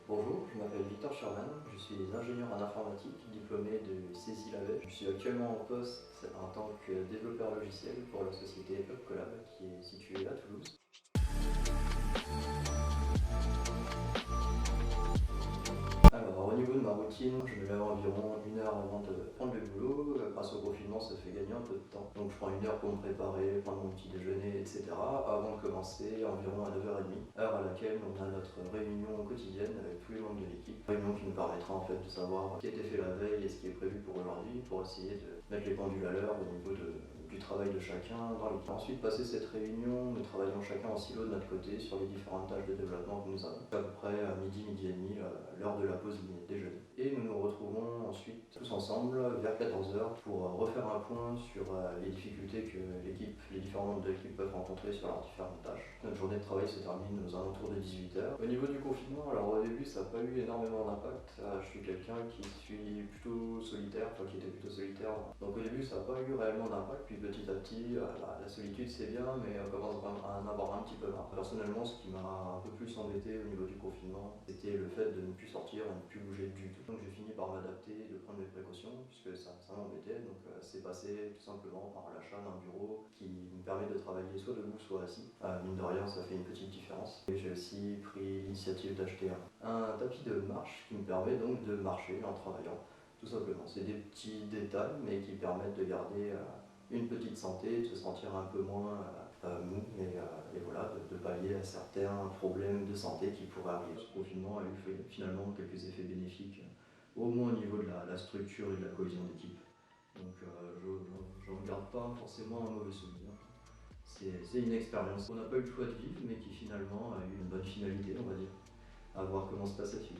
Bonjour, je m'appelle Victor Sherman, je suis ingénieur en informatique, diplômé de CECI-Lavet. Je suis actuellement en poste en tant que développeur logiciel pour la société UpCollab qui est située à Toulouse. Alors, au niveau de ma routine, je me lève environ 1 heure avant de prendre le boulot. Grâce au confinement, ça fait gagner un peu de temps. Donc, je prends 1 heure pour me préparer, prendre mon petit déjeuner, etc. avant de commencer environ à 9h30, heure à laquelle on a notre réunion quotidienne avec tous les membres de l'équipe. Réunion qui nous permettra en fait de savoir ce qui a été fait la veille et ce qui est prévu pour aujourd'hui pour essayer de mettre les pendules à l'heure au niveau du travail de chacun dans l'équipe. Ensuite, passer cette réunion, nous travaillons chacun en silo de notre côté sur les différentes tâches de développement que nous avons. À peu près à midi, midi et demi, l'heure de la pause déjeuner. Et nous nous retrouvons ensuite tous ensemble vers 14h pour refaire un point sur les difficultés que les différents membres de l'équipe peuvent rencontrer sur leurs différentes tâches. Notre journée de travail se termine aux alentours de 18h. Au niveau du confinement, alors au début ça n'a pas eu énormément d'impact. Je suis quelqu'un qui suis plutôt solitaire, qui était plutôt solitaire. Donc au début ça n'a pas eu réellement d'impact, puis petit à petit, la solitude c'est bien, mais on commence à en avoir un petit peu marre. Personnellement, ce qui m'a un peu plus embêté au niveau du confinement, c'était le fait de ne plus sortir et ne plus bouger du tout. Donc j'ai fini par m'adapter, de prendre mes précautions, puisque ça m'embêtait. Donc c'est passé tout simplement par l'achat d'un bureau qui me permet de travailler soit debout, soit assis. Mine de rien, ça fait une petite différence. Et j'ai aussi pris l'initiative d'acheter un tapis de marche qui me permet donc de marcher en travaillant. Tout simplement, c'est des petits détails, mais qui permettent de garder une petite santé, de se sentir un peu moins mou et voilà, de pallier à certains problèmes de santé qui pourraient arriver. Ce confinement a eu finalement quelques effets bénéfiques, au moins au niveau de la structure et de la cohésion d'équipe. Donc je ne regarde pas forcément un mauvais souvenir. C'est une expérience qu'on n'a pas eu le choix de vivre, mais qui finalement a eu une bonne finalité, on va dire. À voir comment se passe la suite.